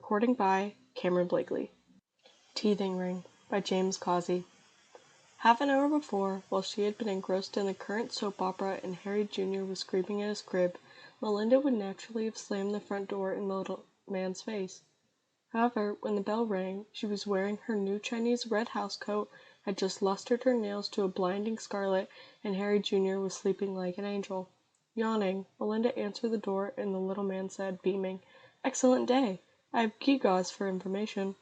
Recording by Cameron Blakely. Teething Ring by James Causey. Half an hour before, while she had been engrossed in the current soap opera and Harry Jr. was screaming at his crib, Melinda would naturally have slammed the front door in the little man's face. However, when the bell rang, she was wearing her new Chinese red housecoat, had just lustered her nails to a blinding scarlet, and Harry Jr. was sleeping like an angel. Yawning, Melinda answered the door, and the little man said, beaming, "Excellent day. I have gewgaws for information."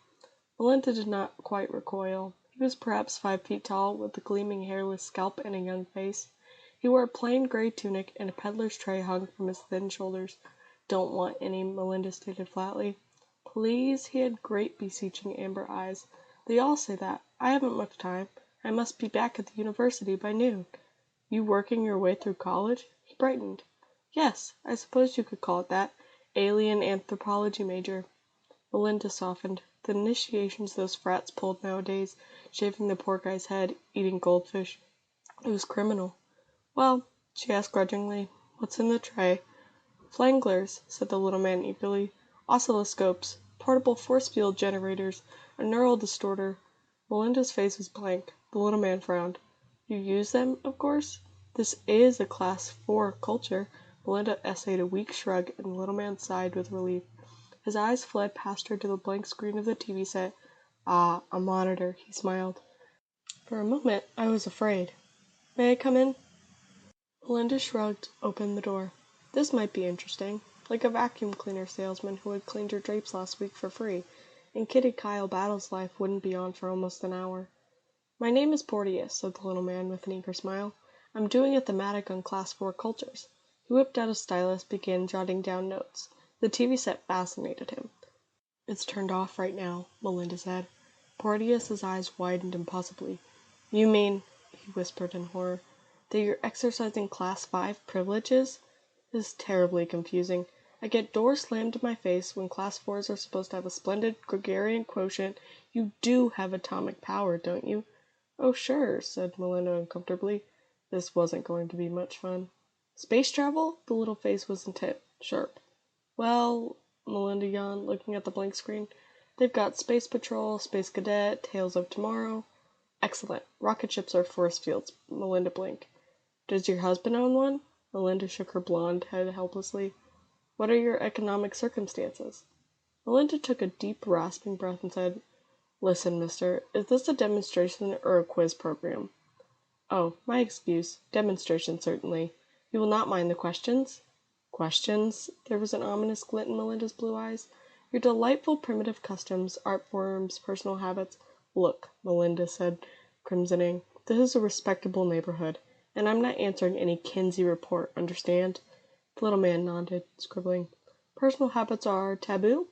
Melinda did not quite recoil. He was perhaps 5 feet tall, with a gleaming hairless scalp and a young face. He wore a plain gray tunic, and a peddler's tray hung from his thin shoulders. "Don't want any," Melinda stated flatly. "Please?" He had great beseeching amber eyes. "They all say that. I haven't much time. I must be back at the university by noon." "You working your way through college?" He brightened. "Yes, I suppose you could call it that. Alien anthropology major." Melinda softened. The initiations those frats pulled nowadays, shaving the poor guy's head, eating goldfish. It was criminal. "Well," she asked grudgingly, "what's in the tray?" "Flanglers," said the little man eagerly. "Oscilloscopes, portable force-field generators, a neural distorter." Melinda's face was blank. The little man frowned. "You use them, of course? This is a Class 4 culture." Melinda essayed a weak shrug, and the little man sighed with relief. His eyes fled past her to the blank screen of the TV set. "Ah, a monitor," he smiled. "For a moment I was afraid. May I come in?" Melinda shrugged, opened the door. This might be interesting. Like a vacuum cleaner salesman who had cleaned her drapes last week for free, and Kitty Kyle Battle's life wouldn't be on for almost an hour. "My name is Porteous," said the little man with an eager smile. "I'm doing a thematic on Class 4 cultures." He whipped out a stylus, began jotting down notes. The TV set fascinated him. "It's turned off right now," Melinda said. Porteous's eyes widened impossibly. "You mean," he whispered in horror, "that you're exercising Class 5 privileges? This is terribly confusing. I get doors slammed in my face when Class 4s are supposed to have a splendid gregarian quotient. You do have atomic power, don't you?" "Oh, sure," said Melinda uncomfortably. This wasn't going to be much fun. "Space travel?" The little face was intent, sharp. "Well," Melinda yawned, looking at the blank screen, "they've got Space Patrol, Space Cadet, Tales of Tomorrow." "Excellent. Rocket ships are force fields." Melinda blinked. "Does your husband own one?" Melinda shook her blonde head helplessly. "What are your economic circumstances?" Melinda took a deep, rasping breath and said, "Listen, mister, is this a demonstration or a quiz program?" "Oh, my excuse. Demonstration, certainly. You will not mind the questions?" "Questions?" There was an ominous glint in Melinda's blue eyes. "Your delightful primitive customs, art forms, personal habits." "Look," Melinda said, crimsoning, "this is a respectable neighborhood, and I'm not answering any Kinsey report, understand?" The little man nodded, scribbling. "Personal habits are taboo?"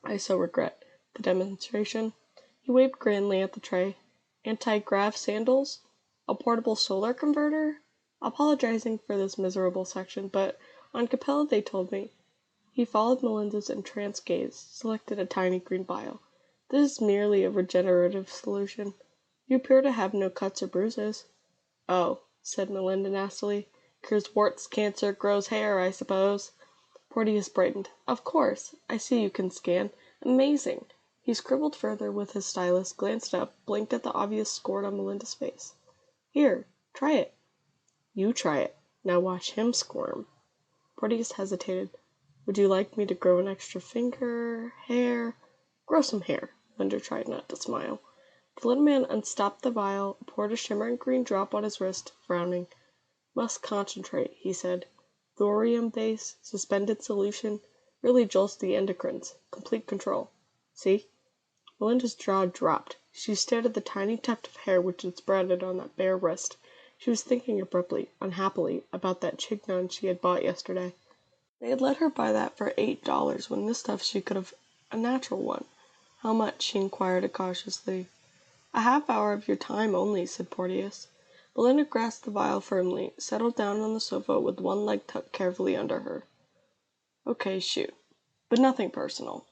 "I so regret. The demonstration?" He waved grandly at the tray. "Anti-grav sandals? A portable solar converter? Apologizing for this miserable section, but on Capella they told me." He followed Melinda's entranced gaze, selected a tiny green vial. "This is merely a regenerative solution. You appear to have no cuts or bruises." "Oh," said Melinda nastily. "Cures warts, cancer, grows hair, I suppose." Porteous brightened. "Of course. I see you can scan. Amazing." He scribbled further with his stylus, glanced up, blinked at the obvious score on Melinda's face. "Here, try it." "You try it. Now watch him squirm." Porteous hesitated. "Would you like me to grow an extra finger? Hair?" "Grow some hair." Melinda tried not to smile. The little man unstopped the vial, poured a shimmering green drop on his wrist, frowning. "Must concentrate," he said. "Thorium base, suspended solution, really jolts the endocrines. Complete control. See?" Melinda's jaw dropped. She stared at the tiny tuft of hair which had sprouted on that bare wrist. She was thinking abruptly, unhappily, about that chignon she had bought yesterday. They had let her buy that for $8 when this stuff she could have a natural one. "How much?" she inquired cautiously. "A half hour of your time only," said Porteous. Belinda grasped the vial firmly, settled down on the sofa with one leg tucked carefully under her. "Okay, shoot. But nothing personal."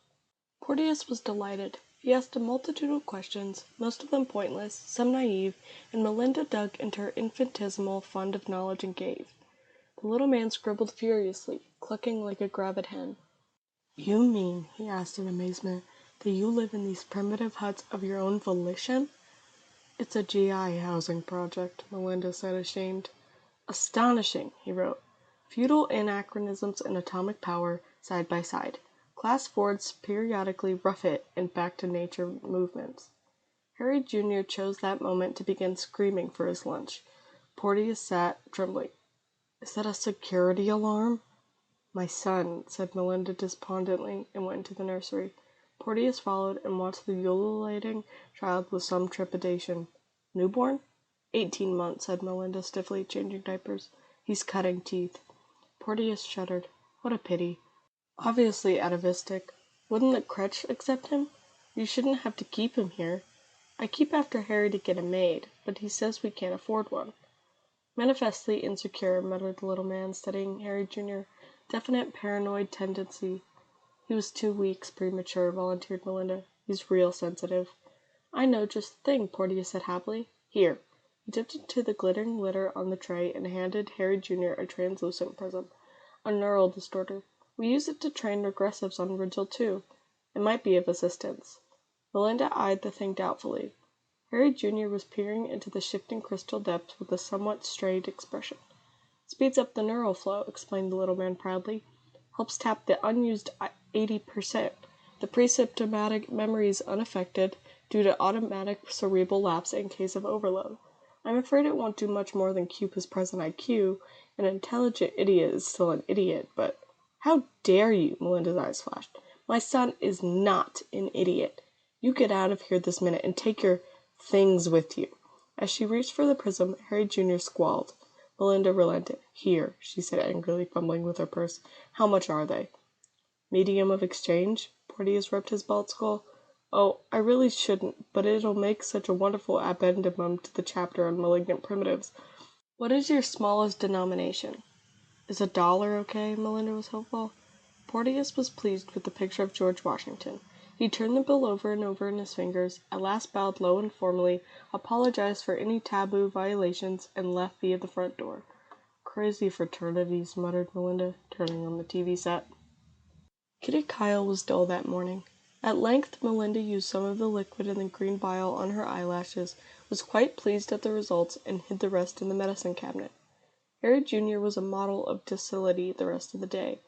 Porteous was delighted. He asked a multitude of questions, most of them pointless, some naive, and Melinda dug into her infinitesimal fund of knowledge and gave. The little man scribbled furiously, clucking like a gravid hen. You mean, he asked in amazement, that you live in these primitive huts of your own volition? It's a GI housing project, Melinda said, ashamed. Astonishing, he wrote. Feudal anachronisms and atomic power, side by side. Class Fords periodically rough it and back to nature movements. Harry Jr. chose that moment to begin screaming for his lunch. Porteous sat, trembling. Is that a security alarm? My son, said Melinda despondently, and went into the nursery. Porteous followed and watched the ululating child with some trepidation. Newborn? 18 months, said Melinda stiffly, changing diapers. He's cutting teeth. Porteous shuddered. What a pity. Obviously atavistic. Wouldn't the crèche accept him? You shouldn't have to keep him here. I keep after Harry to get a maid, but he says we can't afford one. Manifestly insecure, muttered the little man, studying Harry Jr. Definite paranoid tendency. He was 2 weeks premature, volunteered Melinda. He's real sensitive. I know just the thing, Porteous said happily. Here. He dipped into the glittering litter on the tray and handed Harry Jr. a translucent prism. A neural distorter. We use it to train regressives on Rigel too. It might be of assistance. Melinda eyed the thing doubtfully. Harry Jr. was peering into the shifting crystal depths with a somewhat strained expression. Speeds up the neural flow, explained the little man proudly. Helps tap the unused 80%. The presymptomatic memory is unaffected due to automatic cerebral lapse in case of overload. I'm afraid it won't do much more than keep his present IQ. An intelligent idiot is still an idiot, but... How dare you? Melinda's eyes flashed. My son is not an idiot. You get out of here this minute and take your things with you. As she reached for the prism, Harry Jr. squalled. Melinda relented. Here, she said angrily, fumbling with her purse. How much are they? Medium of exchange? Porteous rubbed his bald skull. Oh, I really shouldn't, but it'll make such a wonderful addendum to the chapter on malignant primitives. What is your smallest denomination? Is $1 okay? Melinda was hopeful. Porteous was pleased with the picture of George Washington. He turned the bill over and over in his fingers, at last bowed low and formally, apologized for any taboo violations, and left via the front door. Crazy fraternities, muttered Melinda, turning on the TV set. Kitty Kyle was dull that morning. At length Melinda used some of the liquid in the green vial on her eyelashes, was quite pleased at the results, and hid the rest in the medicine cabinet. Harry Jr. was a model of docility the rest of the day.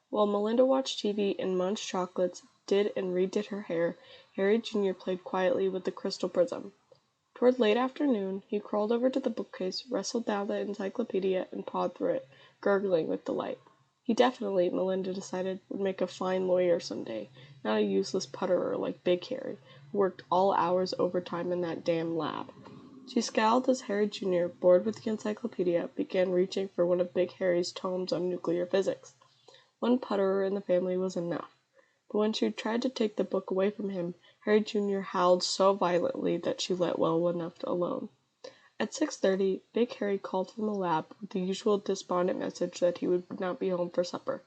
While Melinda watched TV and munched chocolates, did and redid her hair, Harry Jr. played quietly with the crystal prism. Toward late afternoon, he crawled over to the bookcase, wrestled down the encyclopedia, and pawed through it, gurgling with delight. He definitely, Melinda decided, would make a fine lawyer some day, not a useless putterer like Big Harry, who worked all hours overtime in that damn lab. She scowled as Harry Jr., bored with the encyclopedia, began reaching for one of Big Harry's tomes on nuclear physics. One putterer in the family was enough. But when she tried to take the book away from him, Harry Jr. howled so violently that she let well enough alone. At 6:30, Big Harry called from the lab with the usual despondent message that he would not be home for supper.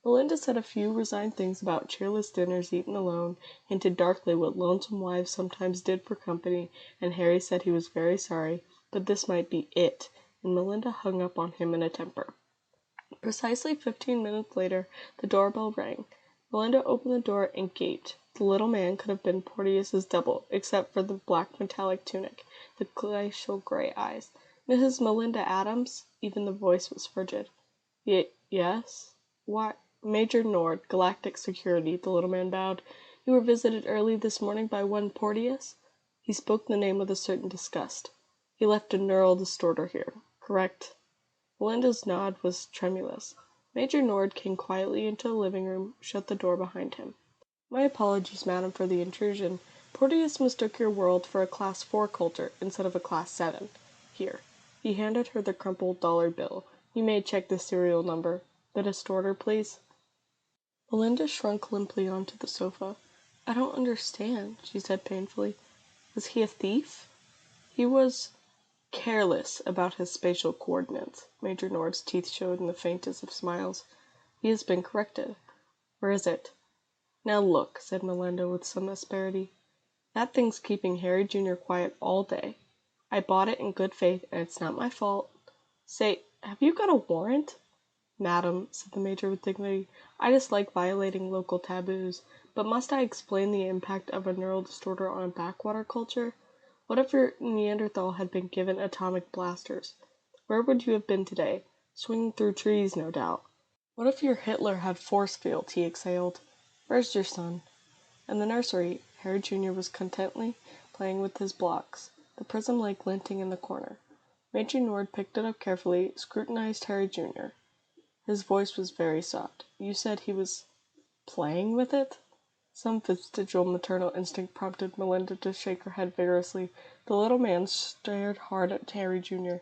Melinda said a few resigned things about cheerless dinners eaten alone, hinted darkly what lonesome wives sometimes did for company, and Harry said he was very sorry, but this might be it, and Melinda hung up on him in a temper. Precisely 15 minutes later, the doorbell rang. Melinda opened the door and gaped. The little man could have been Porteous's double, except for the black metallic tunic, the glacial gray eyes. Mrs. Melinda Adams? Even the voice was frigid. Yes? Why? Major Nord, Galactic Security, the little man bowed. You were visited early this morning by one Porteous? He spoke the name with a certain disgust. He left a neural distorter here, correct? Melinda's nod was tremulous. Major Nord came quietly into the living room, shut the door behind him. My apologies, madam, for the intrusion. Porteous mistook your world for a Class 4 culture instead of a Class 7. Here. He handed her the crumpled dollar bill. You may check the serial number. The distorter, please. Melinda shrunk limply onto the sofa. I don't understand, she said painfully. Was he a thief? He was careless about his spatial coordinates. Major Nord's teeth showed in the faintest of smiles. He has been corrected. Where is it? Now look, said Melinda with some asperity. That thing's keeping Harry Jr. quiet all day. I bought it in good faith, and it's not my fault. Say, have you got a warrant? Madam, said the major with dignity, I dislike violating local taboos, but must I explain the impact of a neural distorter on a backwater culture? What if your Neanderthal had been given atomic blasters? Where would you have been today? Swinging through trees, no doubt. What if your Hitler had force fields? He exhaled. Where's your son? In the nursery, Harry Jr. was contentedly playing with his blocks. The prism lay glinting in the corner. Major Nord picked it up carefully, scrutinized Harry Jr. His voice was very soft. You said he was playing with it? Some vestigial maternal instinct prompted Melinda to shake her head vigorously. The little man stared hard at Harry Jr.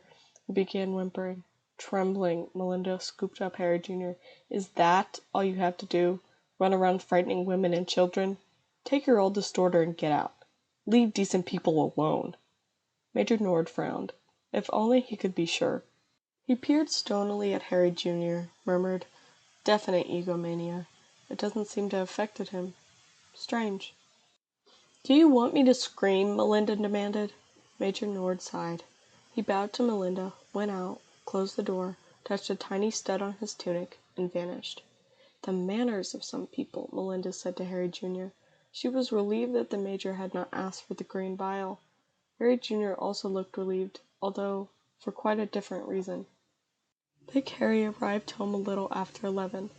and began whimpering. Trembling, Melinda scooped up Harry Jr. Is that all you have to do? Run around frightening women and children? Take your old distorter and get out. Leave decent people alone. Major Nord frowned. If only he could be sure. He peered stonily at Harry Jr., murmured, Definite egomania. It doesn't seem to have affected him. Strange. Do you want me to scream? Melinda demanded. Major Nord sighed. He bowed to Melinda, went out, closed the door, touched a tiny stud on his tunic, and vanished. The manners of some people, Melinda said to Harry Jr. She was relieved that the major had not asked for the green vial. Harry Jr. also looked relieved, although for quite a different reason. Big Harry arrived home a little after 11.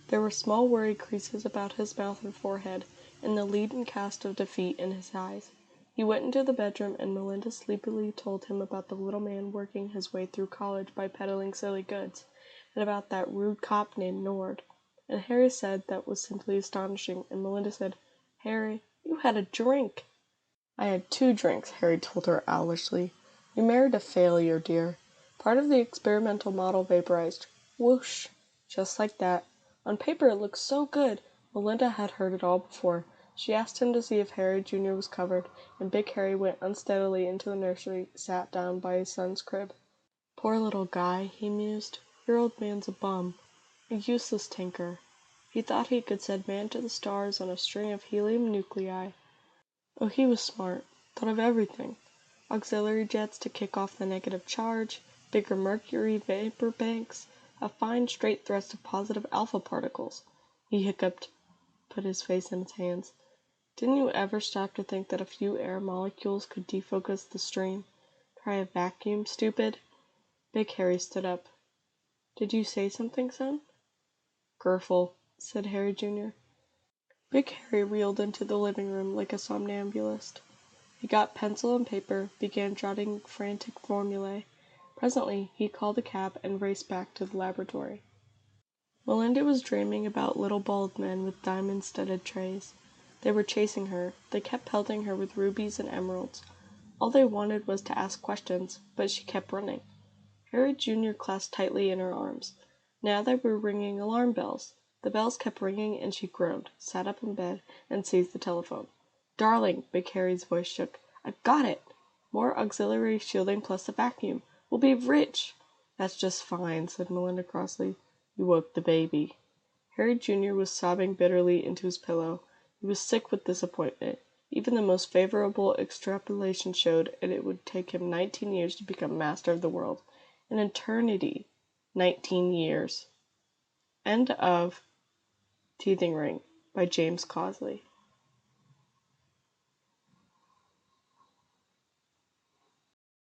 There were small worried creases about his mouth and forehead, and the leaden cast of defeat in his eyes. He went into the bedroom, and Melinda sleepily told him about the little man working his way through college by peddling silly goods, and about that rude cop named Nord. And Harry said that was simply astonishing, and Melinda said, Harry, you had a drink. I had 2 drinks, Harry told her owlishly. You married a failure, dear. Part of the experimental model vaporized. Whoosh! Just like that. On paper it looked so good. Melinda had heard it all before. She asked him to see if Harry Jr. was covered, and Big Harry went unsteadily into the nursery, sat down by his son's crib. Poor little guy, he mused. Your old man's a bum. A useless tinker. He thought he could send man to the stars on a string of helium nuclei. Oh, he was smart. Thought of everything. Auxiliary jets to kick off the negative charge, bigger mercury vapor banks, a fine straight thrust of positive alpha particles. He hiccuped, put his face in his hands. Didn't you ever stop to think that a few air molecules could defocus the stream? Try a vacuum, stupid. Big Harry stood up. Did you say something, son? Gurfle, said Harry Jr. Big Harry reeled into the living room like a somnambulist. He got pencil and paper, began jotting frantic formulae. Presently, he called a cab and raced back to the laboratory. Melinda was dreaming about little bald men with diamond-studded trays. They were chasing her. They kept pelting her with rubies and emeralds. All they wanted was to ask questions, but she kept running. Harry Jr. clasped tightly in her arms. Now they were ringing alarm bells. The bells kept ringing, and she groaned, sat up in bed, and seized the telephone. Darling, Big Harry's voice shook. I've got it! More auxiliary shielding plus a vacuum. We'll be rich! That's just fine, said Melinda crossly. You woke the baby. Harry Jr. was sobbing bitterly into his pillow. He was sick with disappointment. Even the most favorable extrapolation showed that it would take him 19 years to become master of the world. An eternity. 19 years. End of Teething Ring by James Causey.